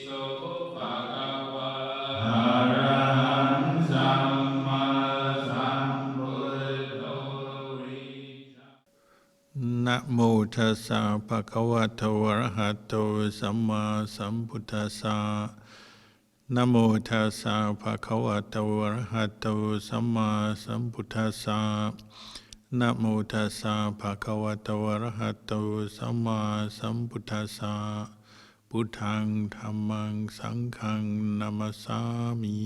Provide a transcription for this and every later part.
นะโมตัสสะภะคะวะโตอะระหะโตสัมมาสัมพุทธัสสะนะโมตัสสะภะคะวะโตอะระหะโตสัมมาสัมพุทธัสสะนะโมตัสสะภะคะวะโตอะระหะโตสัมมาสัมพุทธัสสะพุทธังธัมมังสังฆังนะมัสสามิ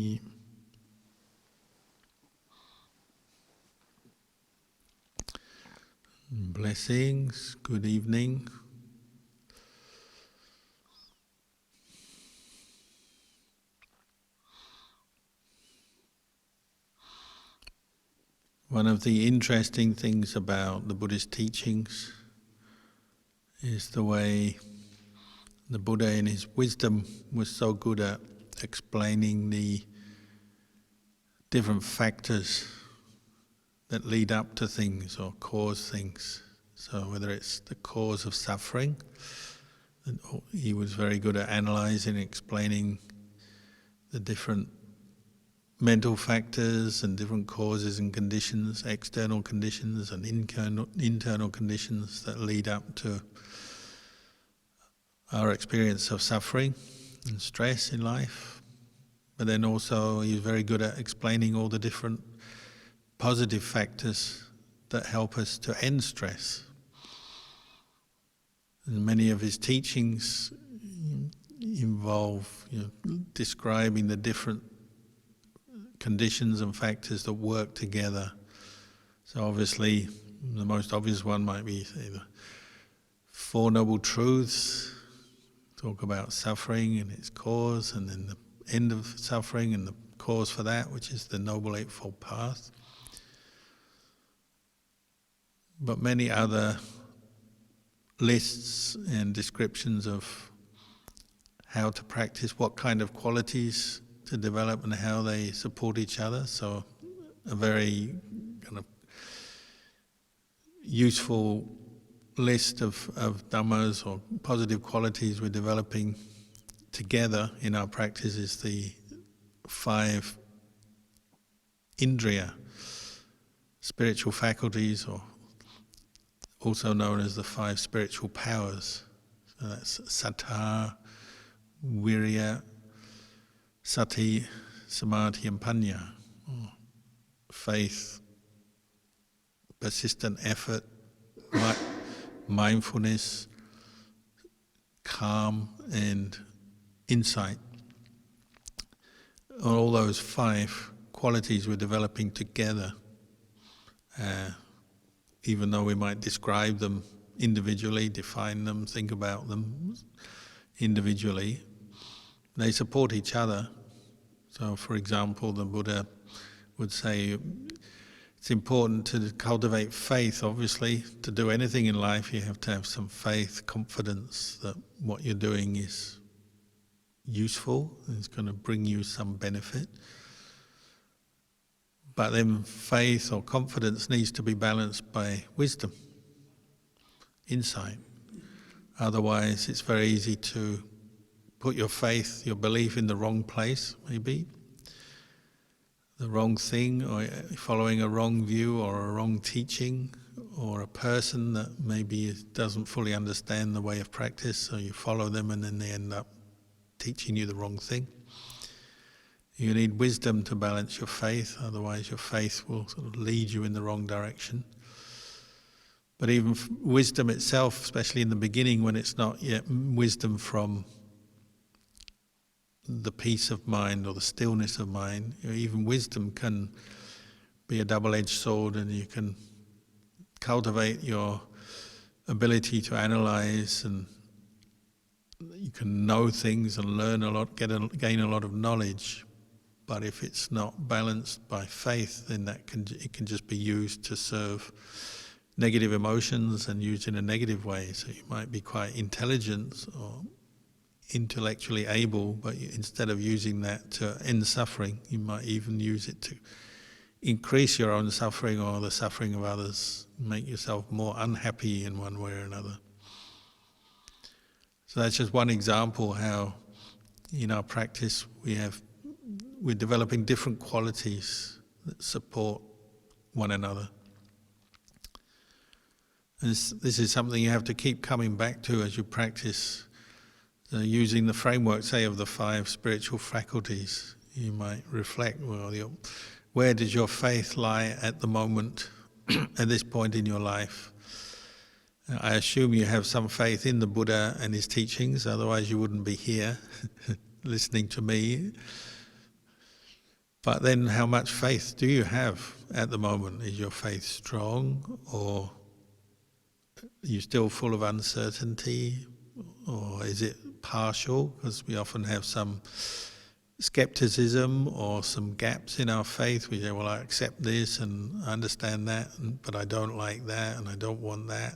Blessings, good evening. One of the interesting things about the Buddhist teachings is the way the Buddha in his wisdom was so good at explaining the different factors that lead up to things or cause things. So whether it's the cause of suffering, he was very good at analyzing and explaining the different mental factors and different causes and conditions, external conditions and internal conditions that lead up to our experience of suffering and stress in life. But then also he was very good at explaining all the different positive factors that help us to end stress. And many of his teachings involve describing the different conditions and factors that work together. So obviously the most obvious one might be the Four Noble Truths, talk about suffering and its cause, and then the end of suffering and the cause for that, which is the Noble Eightfold Path. But many other lists and descriptions of how to practice, what kind of qualities to develop and how they support each other. So a very kind of useful list of Dhammas or positive qualities we're developing together in our practice is the 5 Indriya, spiritual faculties, or also known as the 5 spiritual powers. So that's Sattva, Virya, Sati, Samadhi and Panya. Faith, persistent effort, mindfulness, calm and insight. All those 5 qualities we're developing together. Even though we might describe them individually, define them, think about them individually, they support each other. So for example, the Buddha would say it's important to cultivate faith. Obviously, to do anything in life you have to have some faith, confidence that what you're doing is useful, it's going to bring you some benefit. But then faith or confidence needs to be balanced by wisdom, insight. Otherwise it's very easy to put your faith, your belief in the wrong place, maybe, the wrong thing, or following a wrong view or a wrong teaching, or a person that maybe doesn't fully understand the way of practice, so you follow them and then they end up teaching you the wrong thing. You need wisdom to balance your faith, otherwise your faith will sort of lead you in the wrong direction. But even wisdom itself, especially in the beginning when it's not yet wisdom from the peace of mind or the stillness of mind, even wisdom can be a double-edged sword, and you can cultivate your ability to analyze, and you can know things and learn a lot, gain a lot of knowledge. But if it's not balanced by faith, then it can just be used to serve negative emotions and used in a negative way. So you might be quite intelligent or intellectually able, but instead of using that to end suffering, you might even use it to increase your own suffering or the suffering of others, make yourself more unhappy in one way or another. So that's just one example how in our practice we're developing different qualities that support one another. And this is something you have to keep coming back to as you practice, using the framework, say, of the 5 spiritual faculties. You might reflect, well, where does your faith lie at the moment, at this point in your life? I assume you have some faith in the Buddha and his teachings, otherwise you wouldn't be here listening to me. But then how much faith do you have at the moment? Is your faith strong, or are you still full of uncertainty, or is it partial? Because we often have some skepticism or some gaps in our faith. We say, well, I accept this and I understand that, but I don't like that and I don't want that.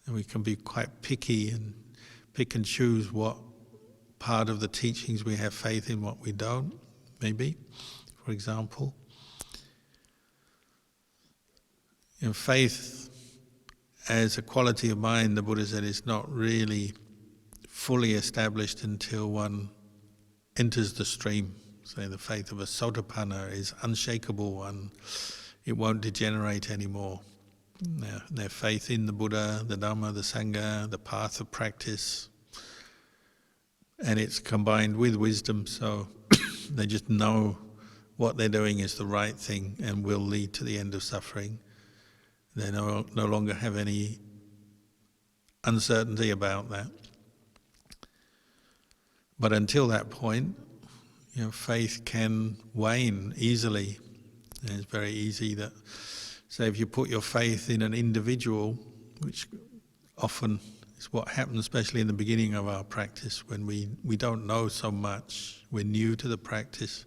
And we can be quite picky and pick and choose what part of the teachings we have faith in, what we don't, maybe, for example. Faith as a quality of mind, the Buddha said, is not really fully established until one enters the stream. So the faith of a Sotapanna is unshakable, and it won't degenerate anymore. Their faith in the Buddha, the Dhamma, the Sangha, the path of practice, and it's combined with wisdom, so they just know what they're doing is the right thing and will lead to the end of suffering. They no longer have any uncertainty about that. But until that point, faith can wane easily. And it's very easy that, say, if you put your faith in an individual, which often is what happens, especially in the beginning of our practice, when we don't know so much, we're new to the practice,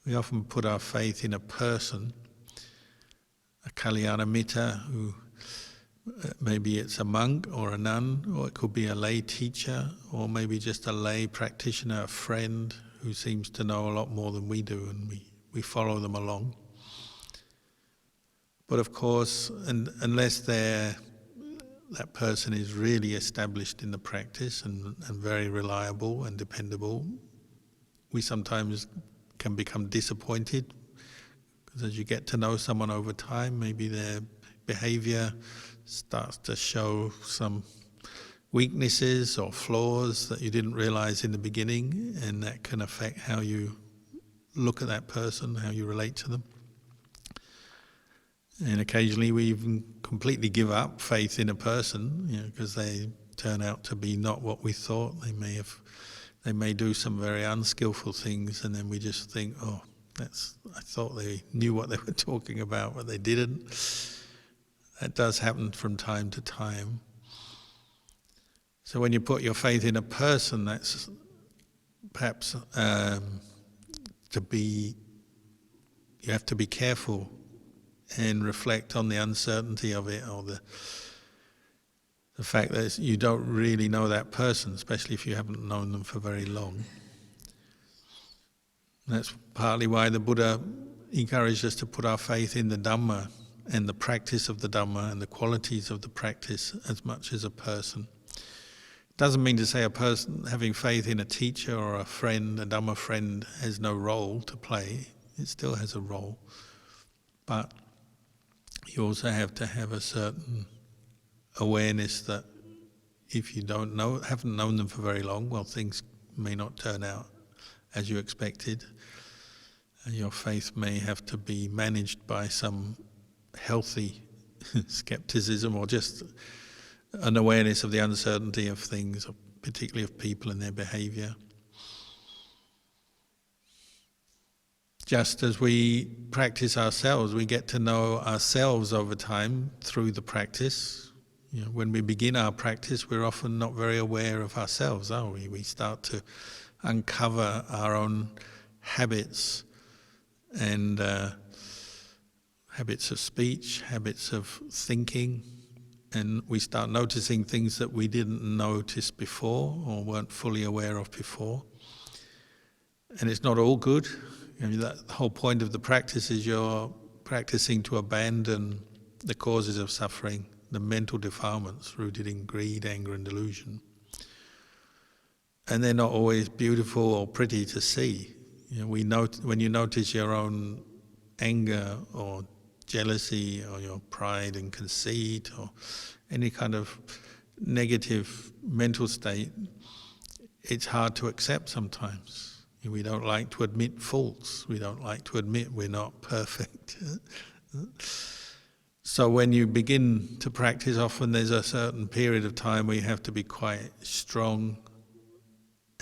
we often put our faith in a person, a Kalyana Mitta, who maybe it's a monk or a nun, or it could be a lay teacher, or maybe just a lay practitioner, a friend who seems to know a lot more than we do, and we follow them along. But of course, unless that person is really established in the practice and very reliable and dependable, we sometimes can become disappointed, because as you get to know someone over time, maybe their behavior starts to show some weaknesses or flaws that you didn't realize in the beginning, and that can affect how you look at that person, how you relate to them. And occasionally we even completely give up faith in a person, because they turn out to be not what we thought. They may do some very unskillful things, and then we just think, oh, I thought they knew what they were talking about, but they didn't. That does happen from time to time. So when you put your faith in a person, that's perhaps you have to be careful and reflect on the uncertainty of it, or the fact that you don't really know that person, especially if you haven't known them for very long. That's partly why the Buddha encouraged us to put our faith in the Dhamma and the practice of the Dhamma and the qualities of the practice as much as a person. It doesn't mean to say a person having faith in a teacher or a friend, a Dhamma friend, has no role to play. It still has a role. But you also have to have a certain awareness that if you haven't known them for very long, well, things may not turn out as you expected. And your faith may have to be managed by some healthy skepticism, or just an awareness of the uncertainty of things, particularly of people and their behaviour. Just as we practice ourselves, we get to know ourselves over time through the practice. When we begin our practice, we're often not very aware of ourselves, are we? We start to uncover our own habits and habits of speech, habits of thinking, and we start noticing things that we didn't notice before or weren't fully aware of before. And it's not all good. The whole point of the practice is you're practicing to abandon the causes of suffering, the mental defilements rooted in greed, anger and delusion. and they're not always beautiful or pretty to see. When you notice your own anger or jealousy or your pride and conceit or any kind of negative mental state, it's hard to accept sometimes. We don't like to admit faults. We don't like to admit we're not perfect. So when you begin to practice, often there's a certain period of time where you have to be quite strong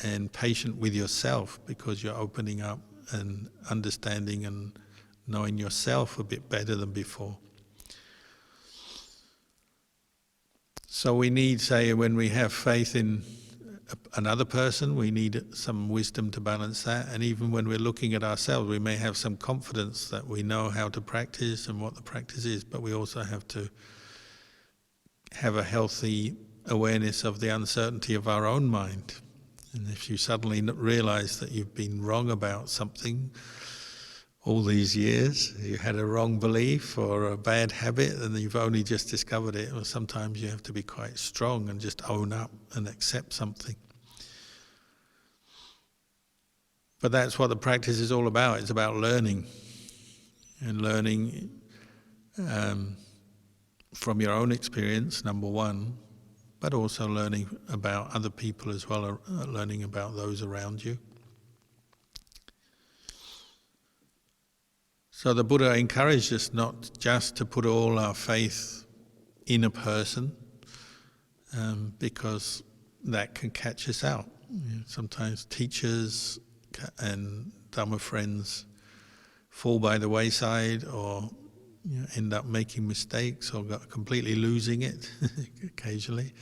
and patient with yourself, because you're opening up and understanding and knowing yourself a bit better than before. So we need, say, when we have faith in another person, we need some wisdom to balance that. And even when we're looking at ourselves, we may have some confidence that we know how to practice and what the practice is, but we also have to have a healthy awareness of the uncertainty of our own mind. And if you suddenly realize that you've been wrong about something all these years, you had a wrong belief or a bad habit and you've only just discovered it, or sometimes you have to be quite strong and just own up and accept something. But that's what the practice is all about. It's about learning, and learning from your own experience, number one, but also learning about other people as well, learning about those around you. So the Buddha encouraged us not just to put all our faith in a person, because that can catch us out. Sometimes teachers and Dhamma friends fall by the wayside, or end up making mistakes or completely losing it occasionally.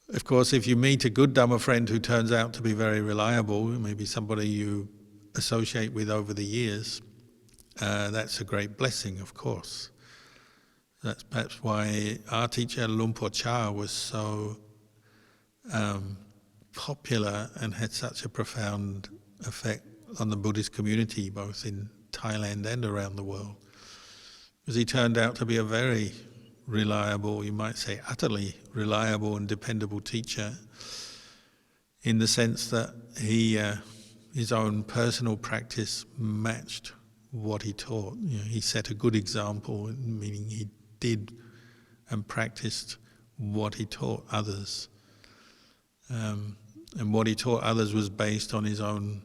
Of course, if you meet a good Dhamma friend who turns out to be very reliable, maybe somebody you associate with over the years, that's a great blessing, of course. That's perhaps why our teacher Lumpur Cha was so popular and had such a profound effect on the Buddhist community, both in Thailand and around the world. Because he turned out to be a very reliable, you might say utterly reliable and dependable teacher, in the sense that his own personal practice matched what he taught. He set a good example, meaning he did and practiced what he taught others. And what he taught others was based on his own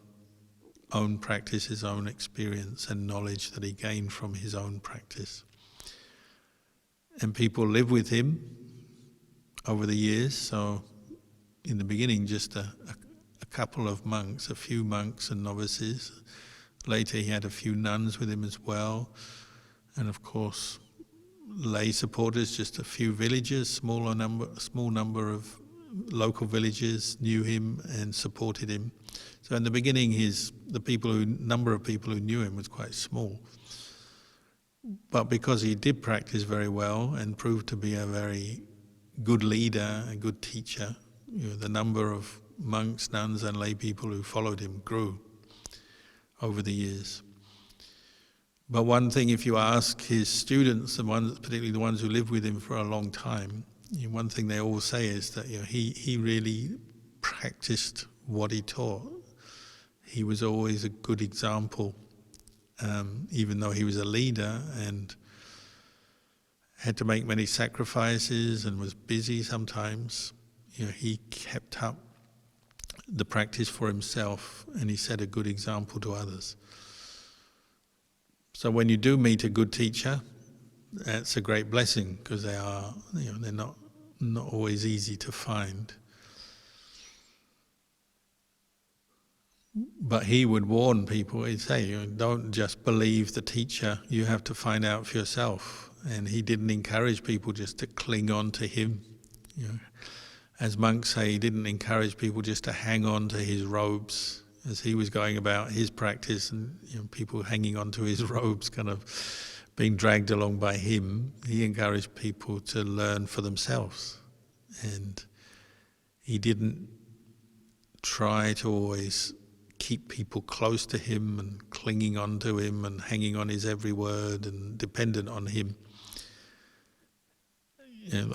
practice, his own experience and knowledge that he gained from his own practice. And people live with him over the years. So in the beginning, just a couple of monks, a few monks and novices. Later he had a few nuns with him as well. And of course, lay supporters, just a few villagers, small number of local villages knew him and supported him. So in the beginning, number of people who knew him was quite small. But because he did practice very well and proved to be a very good leader, a good teacher, the number of monks, nuns and lay people who followed him grew over the years. But one thing, if you ask his students, particularly the ones who lived with him for a long time, one thing they all say is that he really practiced what he taught. He was always a good example, even though he was a leader and had to make many sacrifices and was busy sometimes. He kept up the practice for himself, and he set a good example to others. So when you do meet a good teacher, that's a great blessing, because they're not always easy to find. But he would warn people. He'd say, don't just believe the teacher, you have to find out for yourself. And he didn't encourage people just to cling on to him. As monks say, he didn't encourage people just to hang on to his robes as he was going about his practice, and people hanging on to his robes, kind of being dragged along by him. He encouraged people to learn for themselves. And he didn't try to always keep people close to him and clinging on to him and hanging on his every word and dependent on him.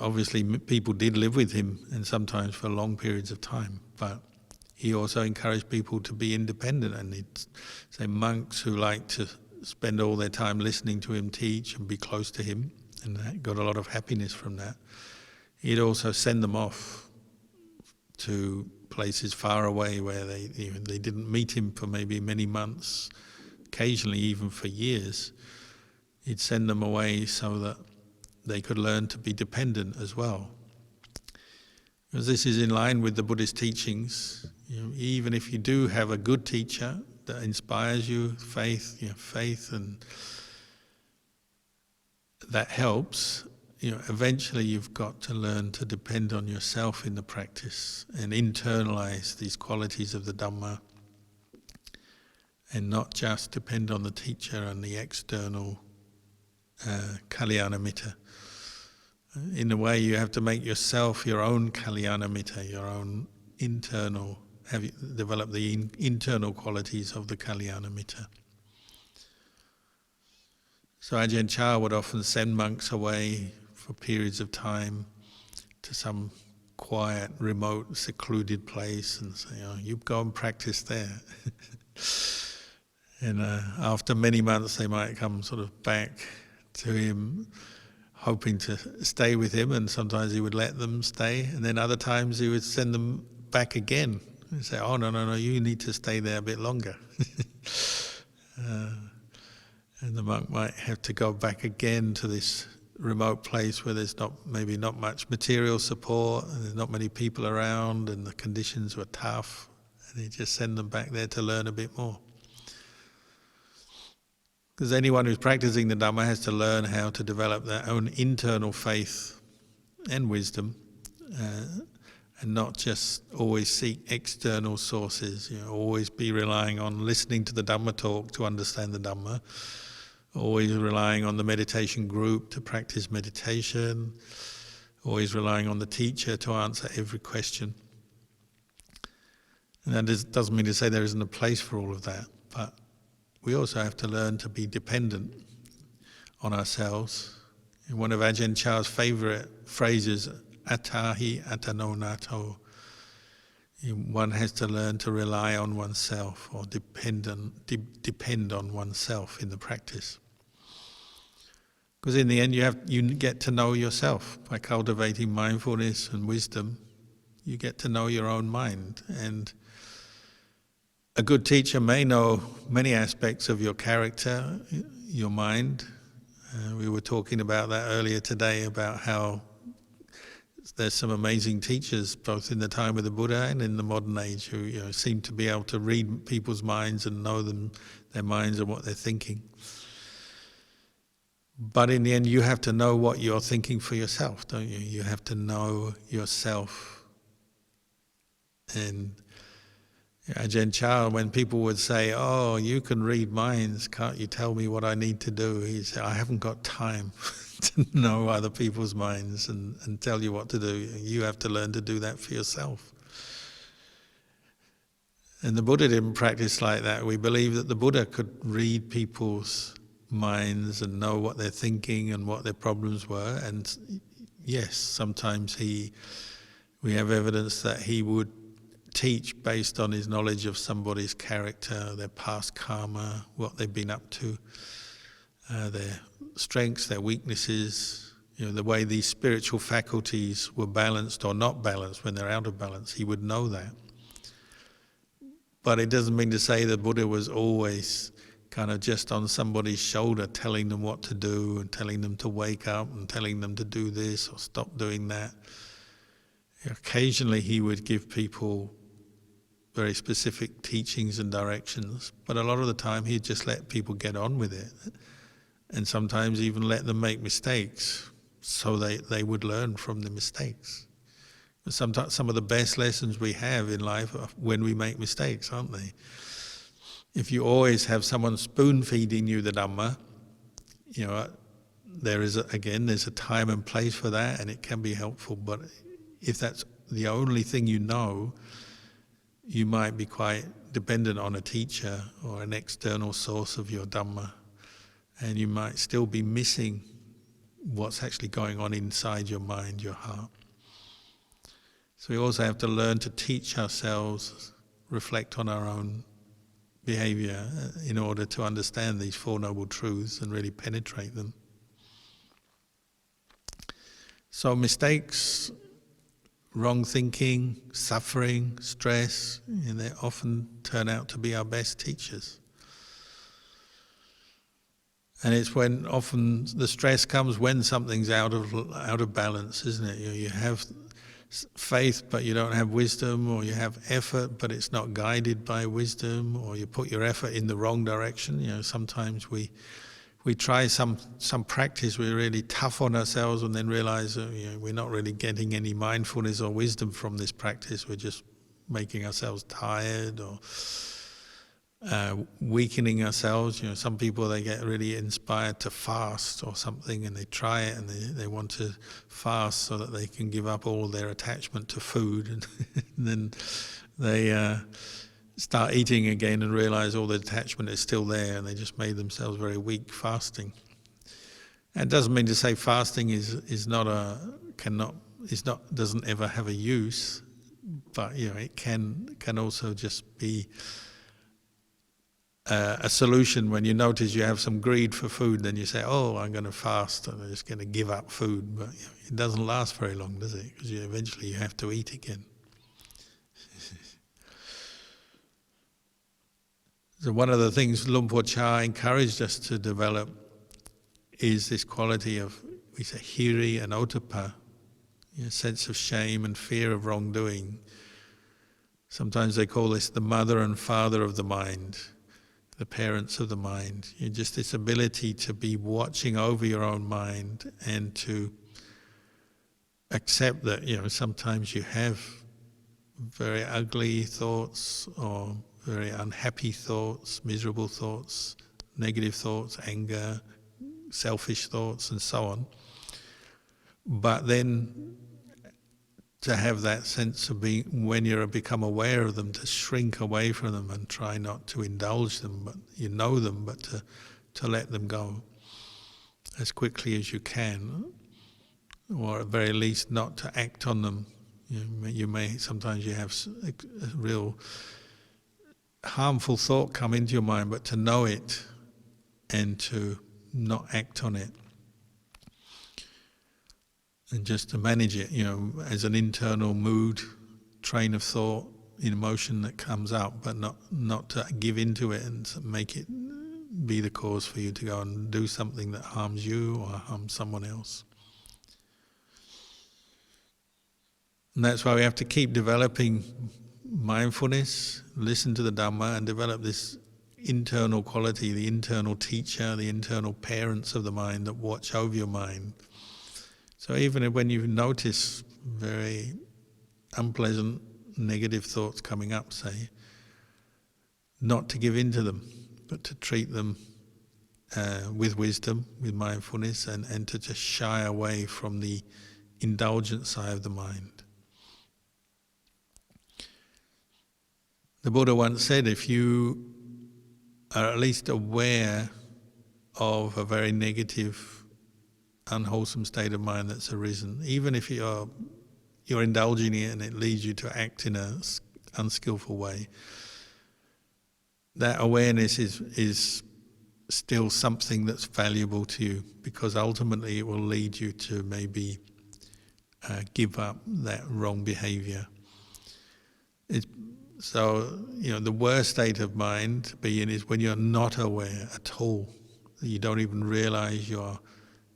obviously people did live with him, and sometimes for long periods of time, but he also encouraged people to be independent, and he'd say monks who like to spend all their time listening to him teach and be close to him, and they got a lot of happiness from that. He'd also send them off to places far away where they didn't meet him for maybe many months, occasionally even for years. He'd send them away so that they could learn to be dependent as well. Because this is in line with the Buddhist teachings. Even if you do have a good teacher that inspires you, faith, and that helps, eventually you've got to learn to depend on yourself in the practice and internalize these qualities of the Dhamma, and not just depend on the teacher and the external Kalyana Mitta. In a way, you have to make yourself your own Kalyana Mitta, your own internal, develop the internal qualities of the Kalyana Mitta. So Ajahn Chah would often send monks away for periods of time to some quiet, remote, secluded place and say, you go and practice there. And after many months they might come sort of back to him, hoping to stay with him, and sometimes he would let them stay, and then other times he would send them back again and say, no, you need to stay there a bit longer. And the monk might have to go back again to this remote place where there's maybe not much material support, and there's not many people around, and the conditions were tough, and he'd just send them back there to learn a bit more. Because anyone who's practicing the Dhamma has to learn how to develop their own internal faith and wisdom, and not just always seek external sources. Always be relying on listening to the Dhamma talk to understand the Dhamma, always relying on the meditation group to practice meditation, always relying on the teacher to answer every question. And that doesn't mean to say there isn't a place for all of that, but we also have to learn to be dependent on ourselves. And one of Ajahn Chah's favourite phrases, atahi atano nato. One has to learn to rely on oneself, or depend on oneself in the practice. Because in the end you get to know yourself. By cultivating mindfulness and wisdom, you get to know your own mind. And a good teacher may know many aspects of your character, your mind. We were talking about that earlier today, about how there's some amazing teachers, both in the time of the Buddha and in the modern age, who seem to be able to read people's minds and know their minds and what they're thinking. But in the end, you have to know what you're thinking for yourself, don't you? You have to know yourself. And Ajahn Chah, when people would say, you can read minds, can't you tell me what I need to do? He said, I haven't got time to know other people's minds and tell you what to do. You have to learn to do that for yourself. And the Buddha didn't practice like that. We believe that the Buddha could read people's minds and know what they're thinking and what their problems were. And yes, sometimes we have evidence that he would teach based on his knowledge of somebody's character, their past karma, what they've been up to, their strengths, their weaknesses, the way these spiritual faculties were balanced or not balanced when they're out of balance. He would know that. But it doesn't mean to say the Buddha was always kind of just on somebody's shoulder telling them what to do and telling them to wake up and telling them to do this or stop doing that. Occasionally he would give people very specific teachings and directions, but a lot of the time he'd just let people get on with it, and sometimes even let them make mistakes so they would learn from the mistakes. Sometimes some of the best lessons we have in life are when we make mistakes, aren't they? If you always have someone spoon-feeding you the Dhamma, there's a time and place for that, and it can be helpful, but if that's the only thing you know, you might be quite dependent on a teacher or an external source of your Dhamma, and you might still be missing what's actually going on inside your mind, your heart. So we also have to learn to teach ourselves, reflect on our own behavior in order to understand these Four Noble Truths and really penetrate them. So mistakes, wrong thinking, suffering, stress, they often turn out to be our best teachers. And it's when often the stress comes when something's out of balance, isn't it? You have faith but you don't have wisdom, or you have effort but it's not guided by wisdom, or you put your effort in the wrong direction. Sometimes we try some practice, we're really tough on ourselves and then realize we're not really getting any mindfulness or wisdom from this practice. We're just making ourselves tired or weakening ourselves. Some people, they get really inspired to fast or something, and they try it and they want to fast so that they can give up all their attachment to food, and then they start eating again and realize all the attachment is still there, and they just made themselves very weak fasting. And it doesn't mean to say fasting doesn't ever have a use, but it can also just be a solution. When you notice you have some greed for food, then you say, oh, I'm going to fast and I'm just going to give up food. But it doesn't last very long, does it? Because eventually you have to eat again. So one of the things Luang Por Chah encouraged us to develop is this quality of, we say, hiri and otapa, sense of shame and fear of wrongdoing. Sometimes they call this the mother and father of the mind, the parents of the mind. Just this ability to be watching over your own mind and to accept that sometimes you have very ugly thoughts or very unhappy thoughts, miserable thoughts, negative thoughts, anger, selfish thoughts, and so on. But then to have that sense of being, when you become aware of them, to shrink away from them and try not to indulge them, but you know them, but to let them go as quickly as you can, or at the very least not to act on them. Sometimes you have a real harmful thought come into your mind, but to know it and to not act on it, and just to manage it, as an internal mood, train of thought, emotion that comes up, but not to give into it and make it be the cause for you to go and do something that harms you or harms someone else. And that's why we have to keep developing mindfulness, listen to the Dhamma, and develop this internal quality, the internal teacher, the internal parents of the mind that watch over your mind. So even when you notice very unpleasant, negative thoughts coming up, say, not to give in to them, but to treat them with wisdom, with mindfulness, and to just shy away from the indulgent side of the mind. The Buddha once said, if you are at least aware of a very negative, unwholesome state of mind that's arisen, even if you're indulging it and it leads you to act in an unskillful way, that awareness is still something that's valuable to you, because ultimately it will lead you to maybe give up that wrong behavior. So, the worst state of mind to be in is when you're not aware at all. You don't even realize you're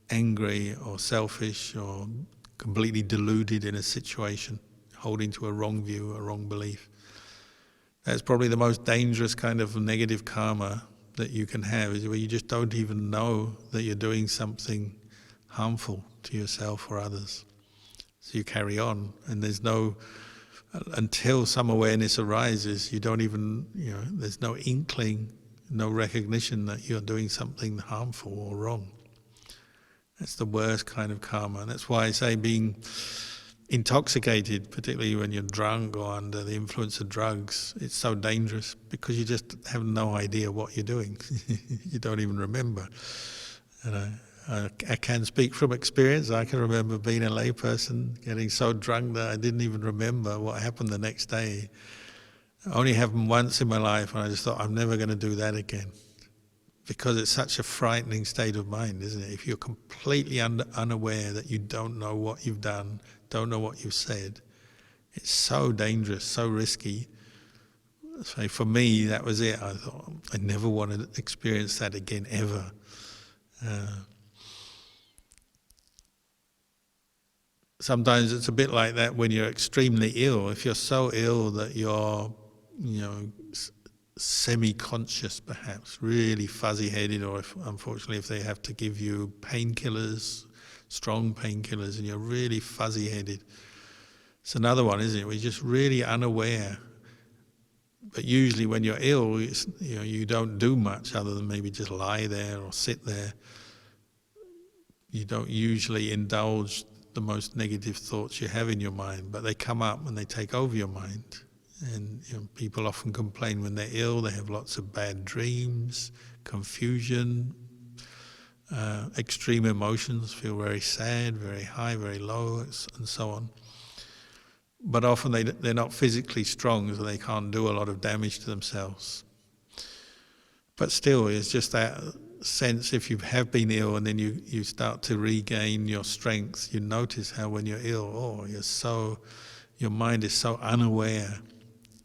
angry or selfish or completely deluded in a situation, holding to a wrong view, a wrong belief. That's probably the most dangerous kind of negative karma that you can have, is where you just don't even know that you're doing something harmful to yourself or others. So you carry on, and until some awareness arises, you don't even, there's no inkling, no recognition that you're doing something harmful or wrong. That's the worst kind of karma. And that's why I say being intoxicated, particularly when you're drunk or under the influence of drugs, it's so dangerous, because you just have no idea what you're doing. You don't even remember. I can speak from experience. I can remember being a layperson, getting so drunk that I didn't even remember what happened the next day. It only happened once in my life, and I just thought, I'm never going to do that again. Because it's such a frightening state of mind, isn't it? If you're completely unaware that you don't know what you've done, don't know what you've said, it's so dangerous, so risky. So for me, that was it. I thought, I never want to experience that again, ever. Sometimes it's a bit like that when you're extremely ill. If you're so ill that you're, semi-conscious perhaps, really fuzzy-headed, or unfortunately if they have to give you painkillers, strong painkillers, and you're really fuzzy-headed. It's another one, isn't it? We're just really unaware. But usually when you're ill, you don't do much other than maybe just lie there or sit there. You don't usually indulge the most negative thoughts you have in your mind, but they come up and they take over your mind. And people often complain when they're ill, they have lots of bad dreams, confusion, extreme emotions, feel very sad, very high, very low, and so on. But often they're not physically strong, so they can't do a lot of damage to themselves. But still, it's just that sense, if you have been ill and then you start to regain your strength, you notice how when you're ill, your mind is so unaware.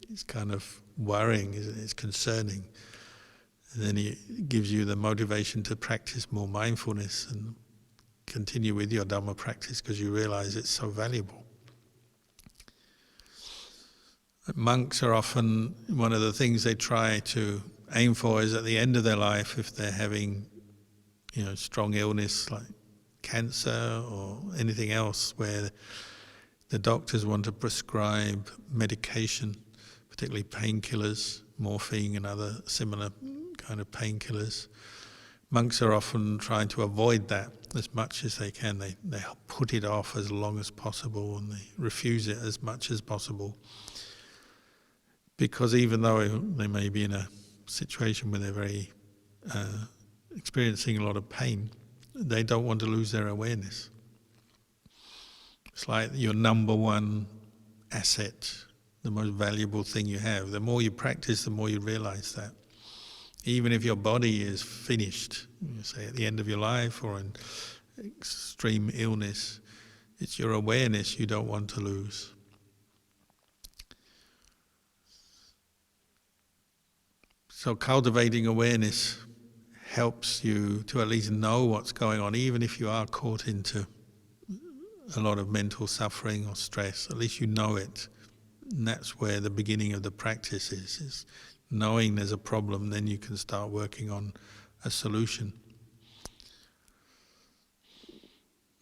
It's kind of worrying, isn't it? It's concerning. And then it gives you the motivation to practice more mindfulness and continue with your Dhamma practice because you realize it's so valuable. Monks are often, one of the things they try to aim for is at the end of their life, if they're having, strong illness like cancer or anything else where the doctors want to prescribe medication, particularly painkillers, morphine and other similar kind of painkillers. Monks are often trying to avoid that as much as they can. They put it off as long as possible and they refuse it as much as possible. Because even though they may be in a situation where they're very experiencing a lot of pain, they don't want to lose their awareness. It's like your number one asset, the most valuable thing you have. The more you practice, the more you realize that. Even if your body is finished, say at the end of your life or in extreme illness, it's your awareness you don't want to lose. So cultivating awareness helps you to at least know what's going on, even if you are caught into a lot of mental suffering or stress. At least you know it. And that's where the beginning of the practice is knowing there's a problem, then you can start working on a solution.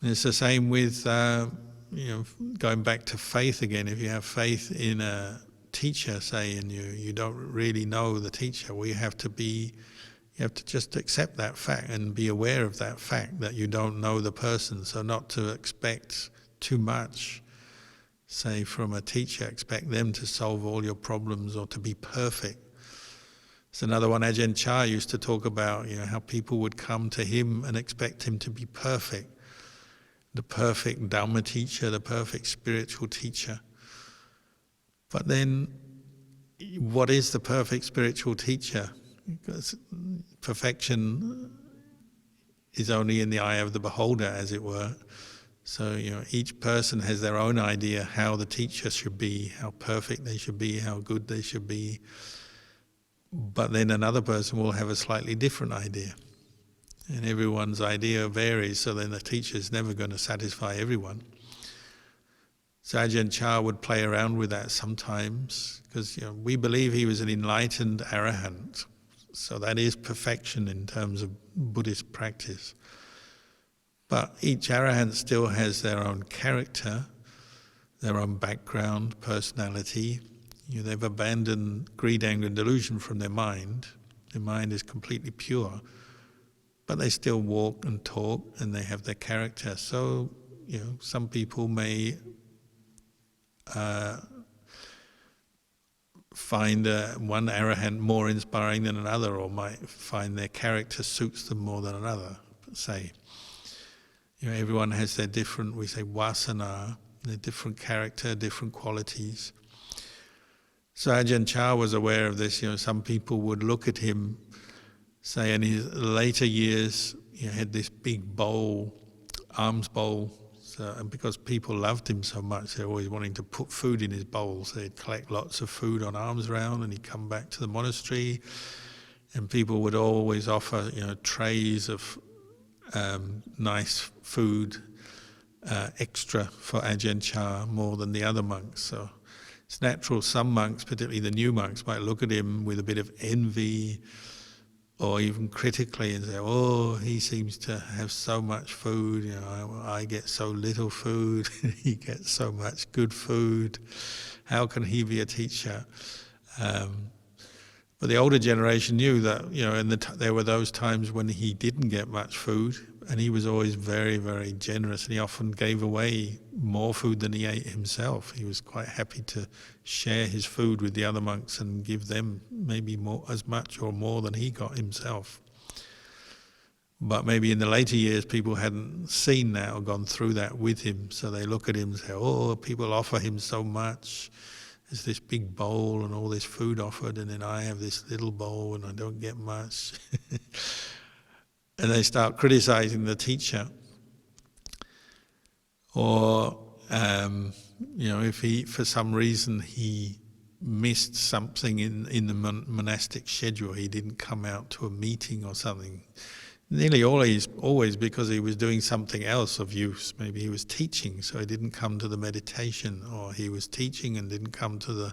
And it's the same with, going back to faith again. If you have faith in a teacher, say, and you don't really know the teacher, well, you have to just accept that fact and be aware of that fact that you don't know the person. So not to expect too much, say, from a teacher, expect them to solve all your problems or to be perfect. It's another one Ajahn Chah used to talk about, how people would come to him and expect him to be perfect. The perfect Dhamma teacher, the perfect spiritual teacher. But then, what is the perfect spiritual teacher? Because perfection is only in the eye of the beholder, as it were. So, each person has their own idea how the teacher should be, how perfect they should be, how good they should be. But then another person will have a slightly different idea. And everyone's idea varies, so then the teacher is never going to satisfy everyone. So Ajahn Chah would play around with that sometimes, because we believe he was an enlightened arahant. So that is perfection in terms of Buddhist practice. But each arahant still has their own character, their own background, personality. They've abandoned greed, anger and delusion from their mind. Their mind is completely pure. But they still walk and talk and they have their character. So, some people may find one arahant more inspiring than another, or might find their character suits them more than another, say. everyone has their different, we say vasana, their different character, different qualities. So Ajahn Chah was aware of this. Some people would look at him, say in his later years, he had this big bowl, alms bowl. So, and because people loved him so much, they're always wanting to put food in his bowl. So he'd collect lots of food on alms round, and he'd come back to the monastery, and people would always offer, trays of nice food extra for Ajahn Chah, more than the other monks. So it's natural some monks, particularly the new monks, might look at him with a bit of envy or even critically and say, oh, he seems to have so much food, I get so little food, he gets so much good food, how can he be a teacher? But the older generation knew that, there were those times when he didn't get much food, and he was always very, very generous, and he often gave away more food than he ate himself. He was quite happy to share his food with the other monks and give them maybe more, as much or more than he got himself. But maybe in the later years people hadn't seen that or gone through that with him, so they look at him and say, oh, people offer him so much. There's this big bowl and all this food offered, and then I have this little bowl and I don't get much. And they start criticizing the teacher. Or, if he, for some reason, he missed something in the monastic schedule, he didn't come out to a meeting or something. Nearly always because he was doing something else of use. Maybe he was teaching, so he didn't come to the meditation, or he was teaching and didn't come to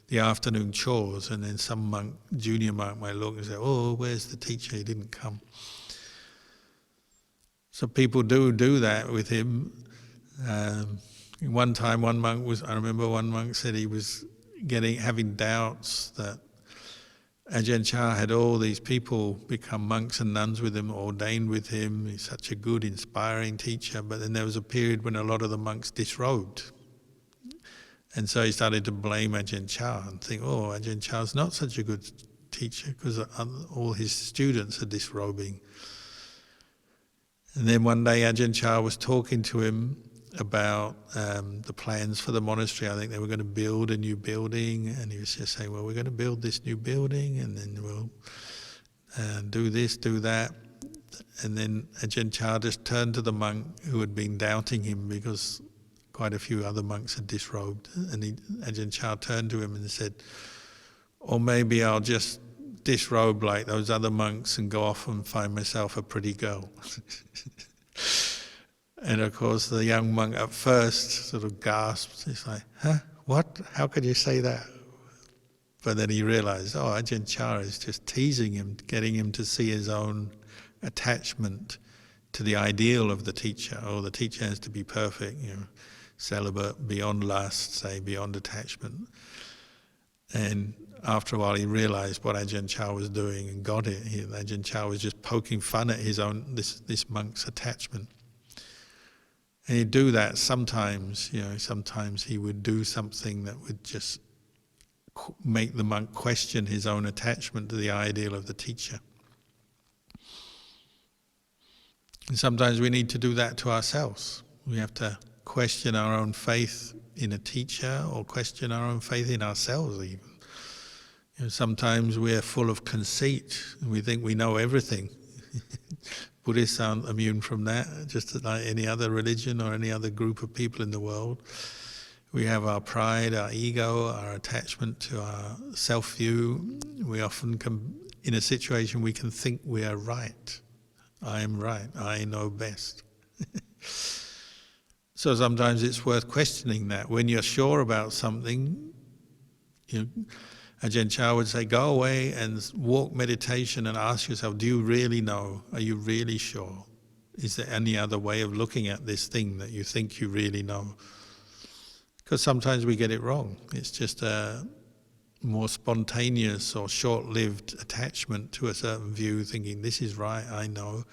the afternoon chores, and then some junior monk might look and say, oh, where's the teacher? He didn't come. So people do that with him. One time, I remember one monk said he was having doubts that Ajahn Chah had all these people become monks and nuns with him, ordained with him. He's such a good, inspiring teacher. But then there was a period when a lot of the monks disrobed. And so he started to blame Ajahn Chah and think, oh, Ajahn Chah's not such a good teacher because all his students are disrobing. And then one day Ajahn Chah was talking to him about the plans for the monastery. I think they were going to build a new building, and he was just saying, well, we're going to build this new building, and then we'll do this, do that. And then Ajahn Chah just turned to the monk who had been doubting him because quite a few other monks had disrobed. And Ajahn Chah turned to him and said, or maybe I'll just disrobe like those other monks and go off and find myself a pretty girl. And of course the young monk at first sort of gasped. He's like, huh? What? How could you say that? But then he realized, oh, Ajahn Chah is just teasing him, getting him to see his own attachment to the ideal of the teacher. Oh, the teacher has to be perfect, celibate, beyond lust, say, beyond attachment. And after a while he realized what Ajahn Chah was doing and got it. Ajahn Chah was just poking fun at his own, this monk's attachment. And he'd do that sometimes, sometimes he would do something that would just make the monk question his own attachment to the ideal of the teacher. And sometimes we need to do that to ourselves. We have to question our own faith in a teacher or question our own faith in ourselves even. Sometimes we're full of conceit and we think we know everything. Buddhists aren't immune from that, just like any other religion or any other group of people in the world. We have our pride, our ego, our attachment to our self-view. We often come in a situation we can think we are right. I am right, I know best. So sometimes it's worth questioning that. When you're sure about something, Ajahn Chah would say, go away and walk meditation and ask yourself, do you really know? Are you really sure? Is there any other way of looking at this thing that you think you really know? Because sometimes we get it wrong. It's just a more spontaneous or short-lived attachment to a certain view, thinking this is right, I know.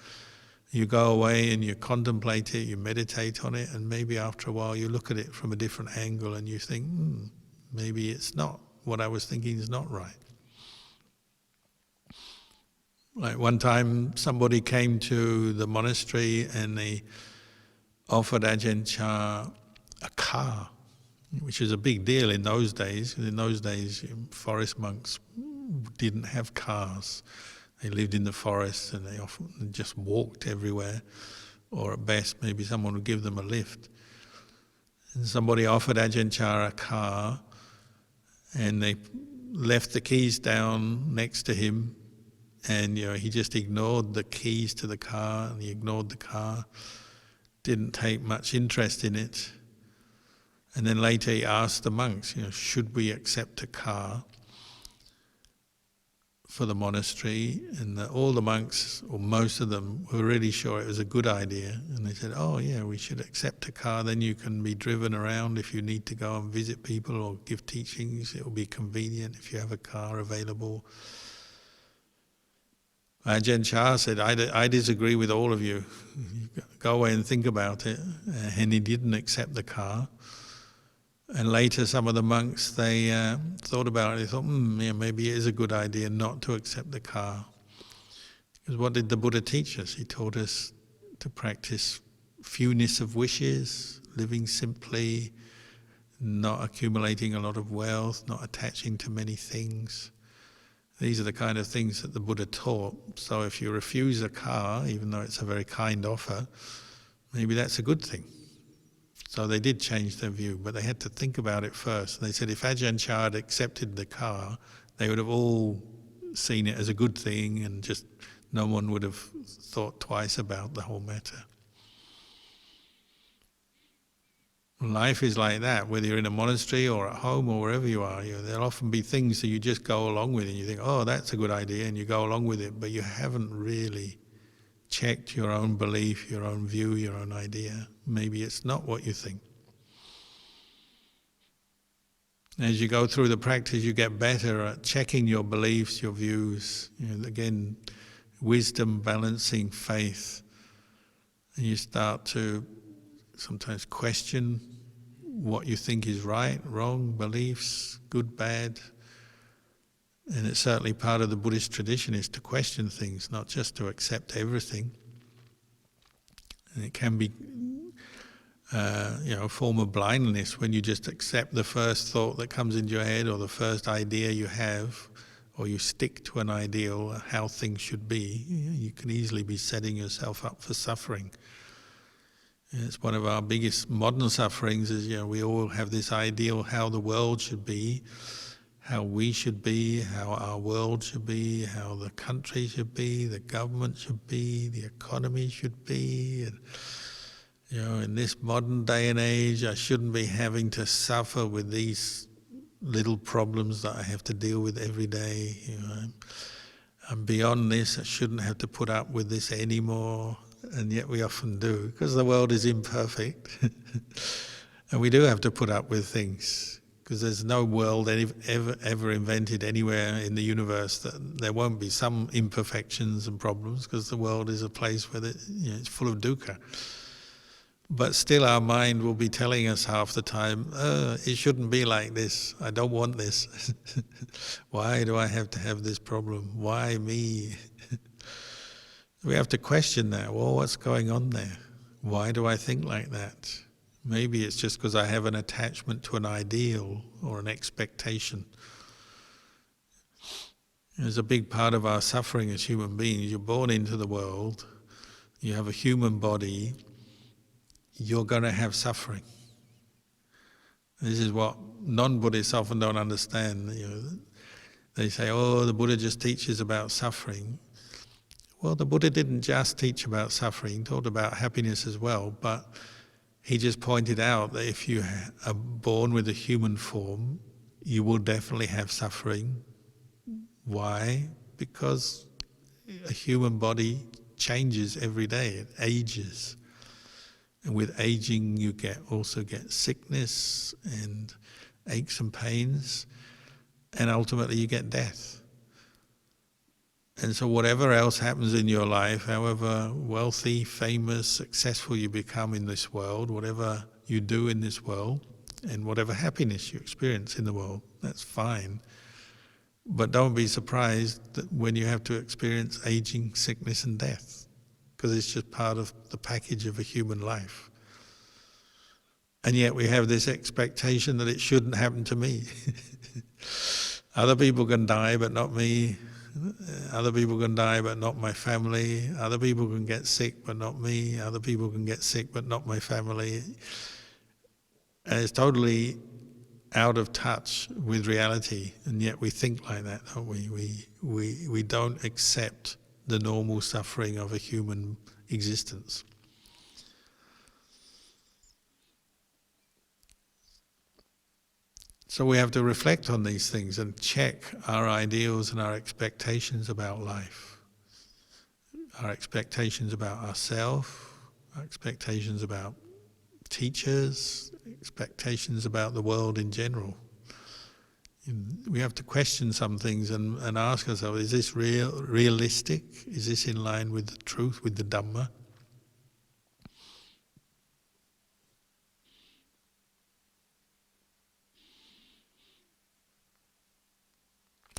You go away and you contemplate it, you meditate on it, and maybe after a while you look at it from a different angle and you think, maybe it's not. What I was thinking is not right. Like one time somebody came to the monastery and offered Ajahn Chah a car, which is a big deal in those days. In those days, forest monks didn't have cars. They lived in the forest and they often just walked everywhere, or at best maybe someone would give them a lift. And somebody offered Ajahn Chah a car, and they left the keys down next to him, and he just ignored the keys to the car, and he ignored the car, didn't take much interest in it. And then later he asked the monks, should we accept a car for the monastery? And all the monks, or most of them, were really sure it was a good idea. And they said, oh yeah, we should accept a car, then you can be driven around if you need to go and visit people or give teachings. It will be convenient if you have a car available. Ajahn Chah said, I disagree with all of you. Go away and think about it. And he didn't accept the car. And later some of the monks, they thought about it. They thought, maybe it is a good idea not to accept the car. Because what did the Buddha teach us? He taught us to practice fewness of wishes, living simply, not accumulating a lot of wealth, not attaching to many things. These are the kind of things that the Buddha taught. So if you refuse a car, even though it's a very kind offer, maybe that's a good thing. So they did change their view, but they had to think about it first. They said if Ajahn Chah had accepted the car, they would have all seen it as a good thing, and just no one would have thought twice about the whole matter. Life is like that, whether you're in a monastery or at home or wherever you are. There'll often be things that you just go along with and you think, oh, that's a good idea, and you go along with it, but you haven't really checked your own belief, your own view, your own idea. Maybe it's not what you think. As you go through the practice, you get better at checking your beliefs, your views. Again, wisdom balancing faith. And you start to sometimes question what you think is right, wrong, beliefs, good, bad. And it's certainly part of the Buddhist tradition is to question things, not just to accept everything. And it can be a form of blindness when you just accept the first thought that comes into your head or the first idea you have, or you stick to an ideal how things should be. You can easily be setting yourself up for suffering. It's one of our biggest modern sufferings is, we all have this ideal how the world should be, how we should be, how our world should be, how the country should be, the government should be, the economy should be. And, in this modern day and age, I shouldn't be having to suffer with these little problems that I have to deal with every day. I'm beyond this, I shouldn't have to put up with this anymore. And yet we often do, because the world is imperfect. And we do have to put up with things, because there's no world ever invented anywhere in the universe that there won't be some imperfections and problems, because the world is a place where it's full of dukkha. But still our mind will be telling us half the time, it shouldn't be like this, I don't want this. Why do I have to have this problem? Why me? We have to question that. Well, what's going on there? Why do I think like that? Maybe it's just because I have an attachment to an ideal or an expectation. There's a big part of our suffering as human beings. You're born into the world, you have a human body, you're going to have suffering. This is what non-Buddhists often don't understand. They say, oh, the Buddha just teaches about suffering. Well, the Buddha didn't just teach about suffering, he taught about happiness as well, but he just pointed out that if you are born with a human form, you will definitely have suffering. Why? Because a human body changes every day, it ages. And with aging you also get sickness and aches and pains, and ultimately you get death. And so whatever else happens in your life, however wealthy, famous, successful you become in this world, whatever you do in this world, and whatever happiness you experience in the world, that's fine. But don't be surprised that when you have to experience aging, sickness and death, because it's just part of the package of a human life. And yet we have this expectation that it shouldn't happen to me. Other people can die, but not me. Other people can die, but not my family. Other people can get sick, but not me. Other people can get sick, but not my family. And it's totally out of touch with reality, and yet we think like that, don't we? We don't accept the normal suffering of a human existence. So we have to reflect on these things and check our ideals and our expectations about life, our expectations about ourselves, our expectations about teachers, expectations about the world in general. We have to question some things and ask ourselves, is this realistic? Is this in line with the truth, with the Dhamma?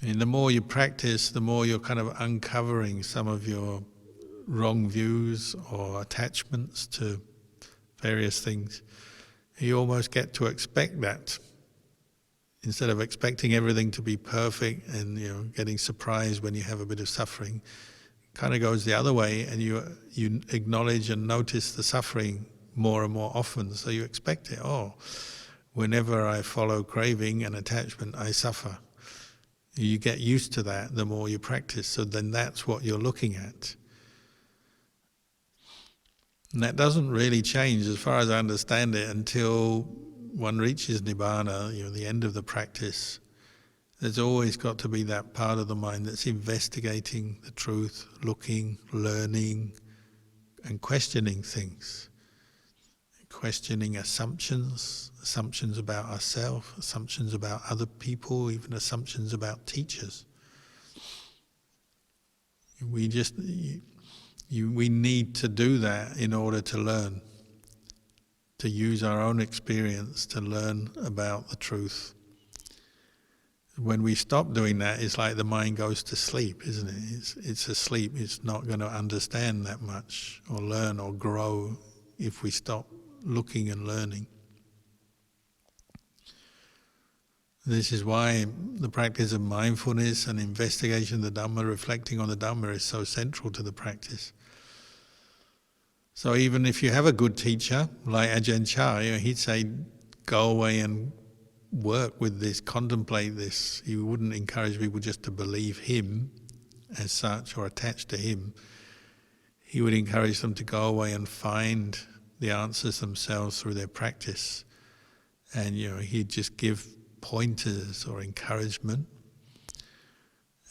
And the more you practice, the more you're kind of uncovering some of your wrong views or attachments to various things. You almost get to expect that. Instead of expecting everything to be perfect and getting surprised when you have a bit of suffering, it kind of goes the other way, and you acknowledge and notice the suffering more and more often. So you expect it. Oh, whenever I follow craving and attachment, I suffer. You get used to that the more you practice, so then that's what you're looking at. And that doesn't really change, as far as I understand it, until one reaches Nibbana, the end of the practice. There's always got to be that part of the mind that's investigating the truth, looking, learning, and questioning things. Questioning assumptions about ourselves, assumptions about other people, even assumptions about teachers. We need to do that in order to learn, to use our own experience to learn about the truth. When we stop doing that, it's like the mind goes to sleep, isn't it? It's asleep. It's not going to understand that much or learn or grow if we stop looking and learning. This is why the practice of mindfulness and investigation of the Dhamma, reflecting on the Dhamma, is so central to the practice. So even if you have a good teacher, like Ajahn Chah, he'd say, go away and work with this, contemplate this. He wouldn't encourage people just to believe him as such or attach to him. He would encourage them to go away and find the answers themselves through their practice. And he'd just give pointers or encouragement.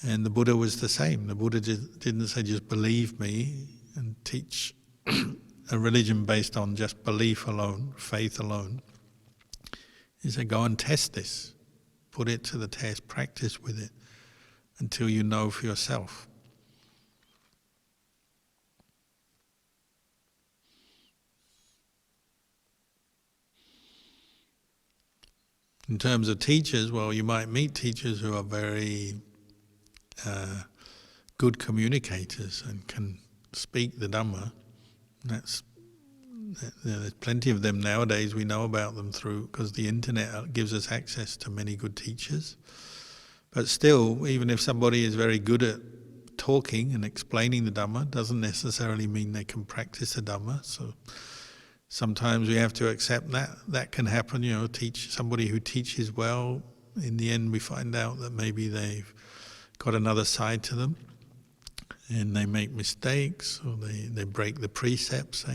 And the Buddha was the same. The Buddha didn't say just believe me and teach a religion based on just belief alone, faith alone. He said go and test this, put it to the test, practice with it until you know for yourself. In terms of teachers, well, you might meet teachers who are very good communicators and can speak the Dhamma. There's plenty of them nowadays. We know about them because the internet gives us access to many good teachers. But still, even if somebody is very good at talking and explaining the Dhamma, doesn't necessarily mean they can practice the Dhamma. So sometimes we have to accept that can happen. Somebody who teaches well, in the end we find out that maybe they've got another side to them and they make mistakes or they break the precepts.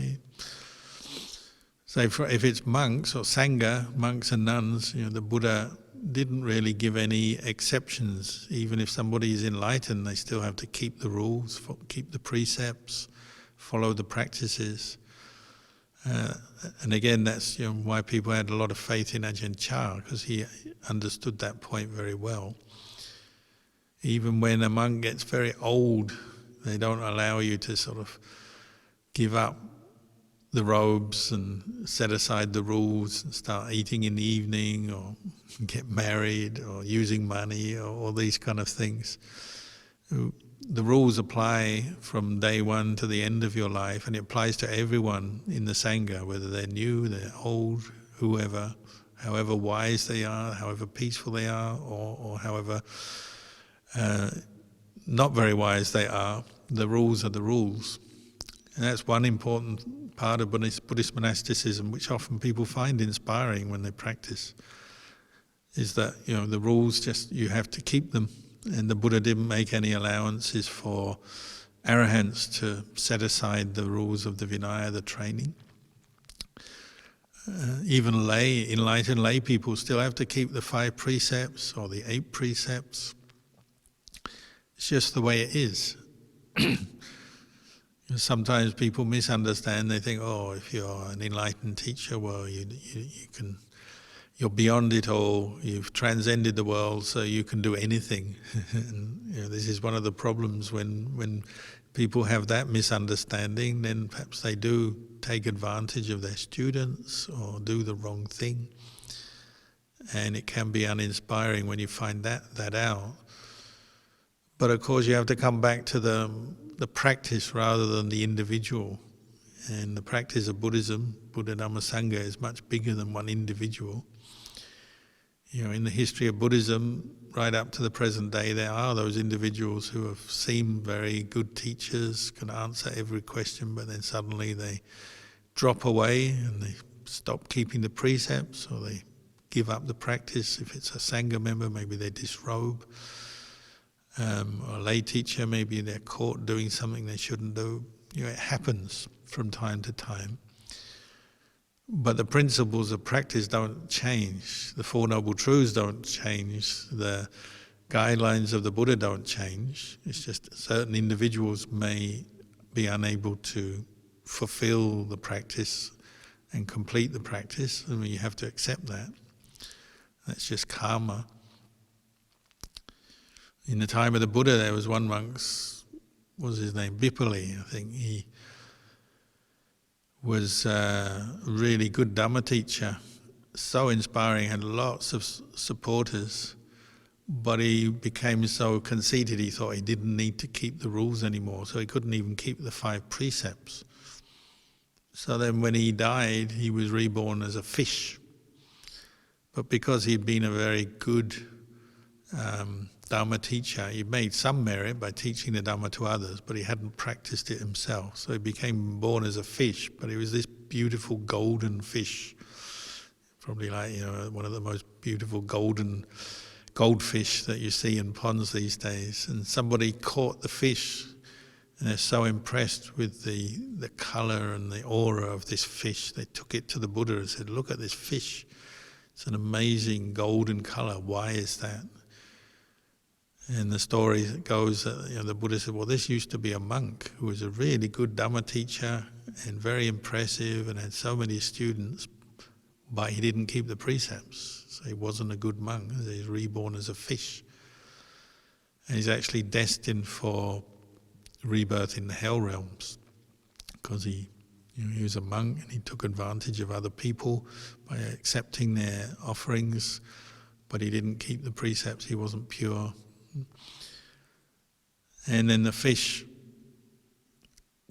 If it's monks or Sangha, monks and nuns, the Buddha didn't really give any exceptions. Even if somebody is enlightened, they still have to keep the rules, keep the precepts, follow the practices. And again, that's why people had a lot of faith in Ajahn Chah, because he understood that point very well. Even when a monk gets very old, they don't allow you to sort of give up the robes and set aside the rules and start eating in the evening or get married or using money or all these kind of things. The rules apply from day one to the end of your life, and it applies to everyone in the Sangha, whether they're new, they're old, whoever, however wise they are, however peaceful they are, or however not very wise they are. The rules are the rules. And that's one important part of Buddhist monasticism, which often people find inspiring when they practice, is that, the rules, just you have to keep them. And the Buddha didn't make any allowances for arahants to set aside the rules of the Vinaya, the training. Even enlightened lay people still have to keep the 5 precepts or the 8 precepts. It's just the way it is. Sometimes people misunderstand. They think, if you're an enlightened teacher, well, you're beyond it all. You've transcended the world, so you can do anything. And, this is one of the problems when people have that misunderstanding. Then perhaps they do take advantage of their students or do the wrong thing, and it can be uninspiring when you find that out. But of course, you have to come back to the practice rather than the individual. And the practice of Buddhism, Buddha Dhamma Sangha, is much bigger than one individual. In the history of Buddhism, right up to the present day, there are those individuals who have seemed very good teachers, can answer every question, but then suddenly they drop away and they stop keeping the precepts, or they give up the practice. If it's a Sangha member, maybe they disrobe. Or a lay teacher, maybe they're caught doing something they shouldn't do. It happens from time to time. But the principles of practice don't change. The Four Noble Truths don't change. The guidelines of the Buddha don't change. It's just certain individuals may be unable to fulfill the practice and complete the practice. You have to accept that. That's just karma. In the time of the Buddha, there was one monk, what was his name? Bipali, I think. He was a really good Dhamma teacher, so inspiring, had lots of supporters, but he became so conceited he thought he didn't need to keep the rules anymore, so he couldn't even keep the 5 precepts. So then when he died, he was reborn as a fish. But because he'd been a very good Dhamma teacher, he made some merit by teaching the Dhamma to others, but he hadn't practiced it himself. So he became born as a fish, but he was this beautiful golden fish, probably like one of the most beautiful goldfish that you see in ponds these days. And somebody caught the fish, and they're so impressed with the colour and the aura of this fish, they took it to the Buddha and said, "Look at this fish. It's an amazing golden colour. Why is that?" And the story goes that the Buddha said, well, this used to be a monk who was a really good Dhamma teacher and very impressive and had so many students, but he didn't keep the precepts. So he wasn't a good monk. He's reborn as a fish. And he's actually destined for rebirth in the hell realms because he was a monk and he took advantage of other people by accepting their offerings, but he didn't keep the precepts. He wasn't pure. And then the fish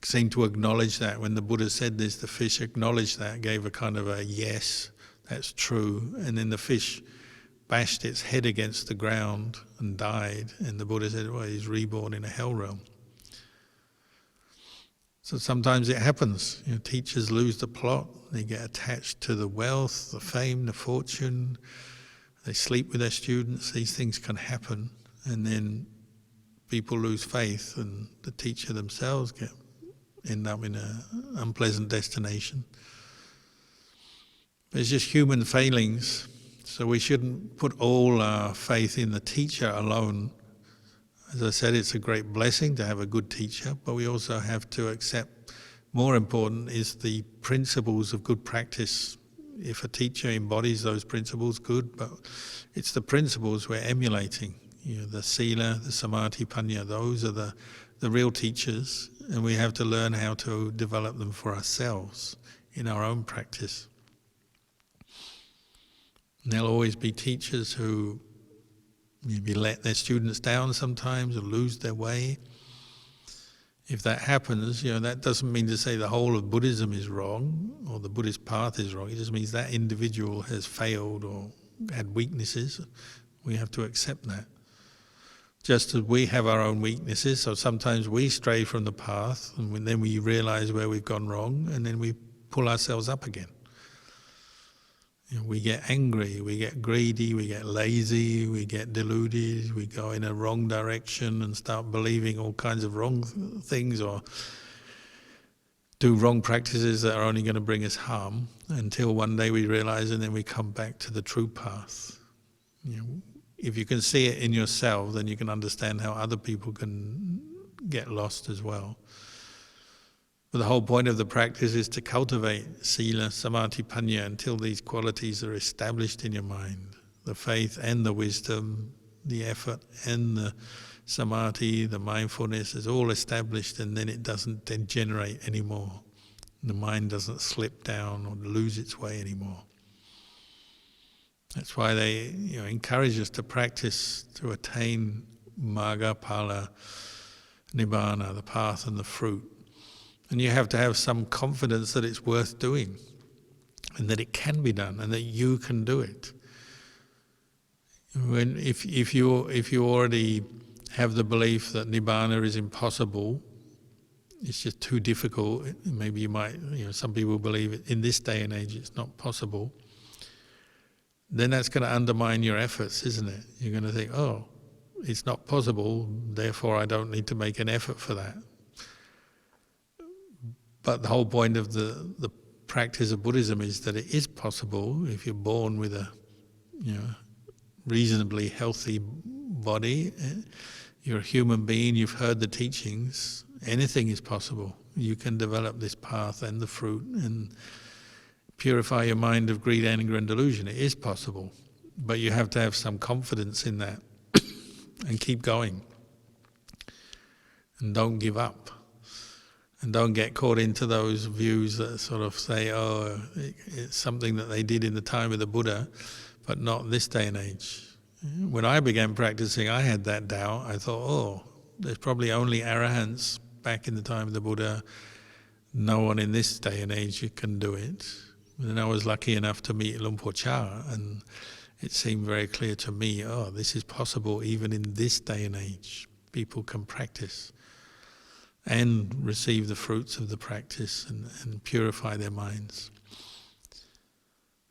seemed to acknowledge that. When the Buddha said this, the fish acknowledged that, gave a kind of a yes, that's true. And then the fish bashed its head against the ground and died. And the Buddha said, well, he's reborn in a hell realm. So sometimes it happens. Teachers lose the plot. They get attached to the wealth, the fame, the fortune. They sleep with their students. These things can happen. And then people lose faith, and the teacher themselves end up in an unpleasant destination. But it's just human failings, so we shouldn't put all our faith in the teacher alone. As I said, it's a great blessing to have a good teacher, but we also have to accept, more important is the principles of good practice. If a teacher embodies those principles, good, but it's the principles we're emulating. The sila, the samadhi, panya, those are the real teachers, and we have to learn how to develop them for ourselves in our own practice. And there'll always be teachers who maybe let their students down sometimes or lose their way. If that happens, that doesn't mean to say the whole of Buddhism is wrong or the Buddhist path is wrong. It just means that individual has failed or had weaknesses. We have to accept that. Just as we have our own weaknesses, so sometimes we stray from the path and then we realize where we've gone wrong and then we pull ourselves up again. We get angry, we get greedy, we get lazy, we get deluded, we go in a wrong direction and start believing all kinds of wrong things or do wrong practices that are only going to bring us harm until one day we realize and then we come back to the true path. If you can see it in yourself, then you can understand how other people can get lost as well. But the whole point of the practice is to cultivate sila, samadhi, panya until these qualities are established in your mind. The faith and the wisdom, the effort and the samadhi, the mindfulness is all established, and then it doesn't degenerate anymore. The mind doesn't slip down or lose its way anymore. That's why they encourage us to practice to attain magga, phala, nibbana, the path and the fruit. And you have to have some confidence that it's worth doing and that it can be done and that you can do it. If you already have the belief that nibbana is impossible, it's just too difficult, maybe you might, some people believe in this day and age it's not possible, then that's going to undermine your efforts, isn't it? You're going to think, oh, it's not possible, therefore I don't need to make an effort for that. But the whole point of the practice of Buddhism is that it is possible if you're born with a reasonably healthy body, you're a human being, you've heard the teachings, anything is possible. You can develop this path and the fruit and purify your mind of greed, anger and delusion. It is possible, but you have to have some confidence in that and keep going and don't give up. And don't get caught into those views that sort of say, oh, it's something that they did in the time of the Buddha, but not this day and age. When I began practicing, I had that doubt. I thought, oh, there's probably only arahants back in the time of the Buddha. No one in this day and age can do it. And I was lucky enough to meet Luang Por Chah, and it seemed very clear to me, oh, this is possible even in this day and age. People can practice and receive the fruits of the practice and purify their minds.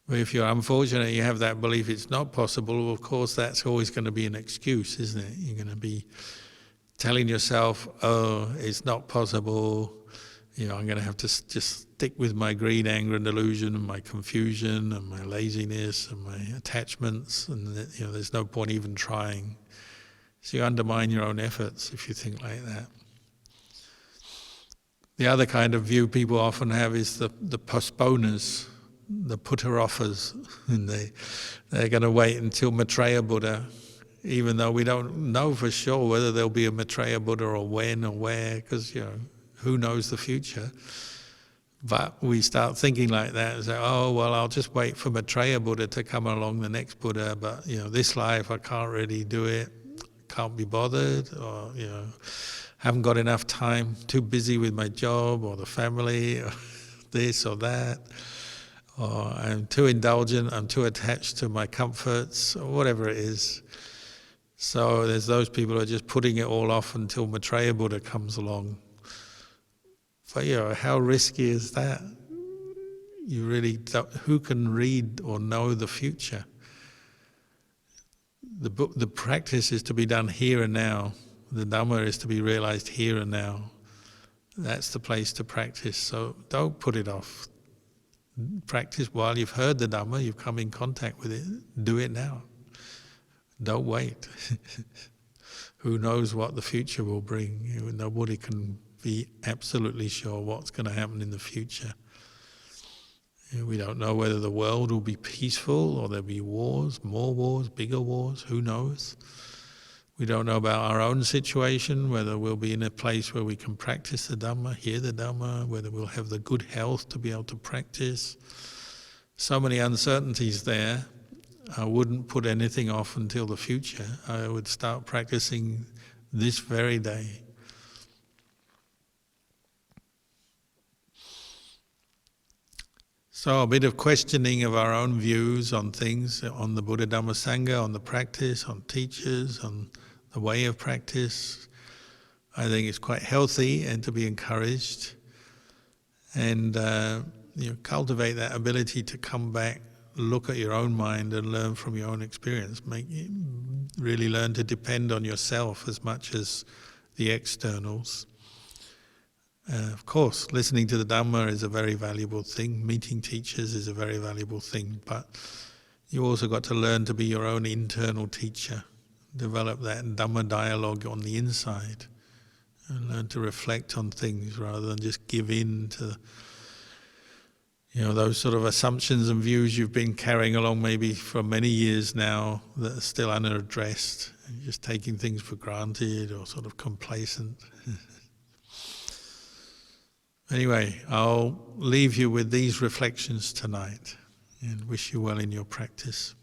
But if you're unfortunate, you have that belief it's not possible, well, of course that's always going to be an excuse, isn't it? You're going to be telling yourself, oh, it's not possible, I'm going to have to just stick with my greed, anger and delusion and my confusion and my laziness and my attachments, and there's no point even trying. So you undermine your own efforts if you think like that. The other kind of view people often have is the postponers, the putter-offers, and they're going to wait until Maitreya Buddha, even though we don't know for sure whether there'll be a Maitreya Buddha or when or where, because who knows the future. But we start thinking like that and say, oh, well, I'll just wait for Maitreya Buddha to come along, the next Buddha, but this life I can't really do it, can't be bothered, or haven't got enough time, too busy with my job or the family or this or that, or I'm too indulgent, I'm too attached to my comforts, or whatever it is. So there's those people who are just putting it all off until Maitreya Buddha comes along. But how risky is that? You really don't, who can read or know the future? The practice is to be done here and now. The Dhamma is to be realized here and now. That's the place to practice, so don't put it off. Practice while you've heard the Dhamma, you've come in contact with it, do it now. Don't wait. Who knows what the future will bring? Nobody can be absolutely sure what's going to happen in the future. We don't know whether the world will be peaceful or there'll be wars, more wars, bigger wars, who knows? We don't know about our own situation, whether we'll be in a place where we can practice the Dhamma, hear the Dhamma, whether we'll have the good health to be able to practice. So many uncertainties there. I wouldn't put anything off until the future. I would start practicing this very day. So a bit of questioning of our own views on things, on the Buddha Dhamma Sangha, on the practice, on teachers, on the way of practice. I think it's quite healthy and to be encouraged. And cultivate that ability to come back, look at your own mind and learn from your own experience. Really learn to depend on yourself as much as the externals. Of course, listening to the Dhamma is a very valuable thing. Meeting teachers is a very valuable thing. But you also got to learn to be your own internal teacher. Develop that Dhamma dialogue on the inside. And learn to reflect on things rather than just give in to those sort of assumptions and views you've been carrying along maybe for many years now that are still unaddressed. You're just taking things for granted or sort of complacent. Anyway, I'll leave you with these reflections tonight and wish you well in your practice.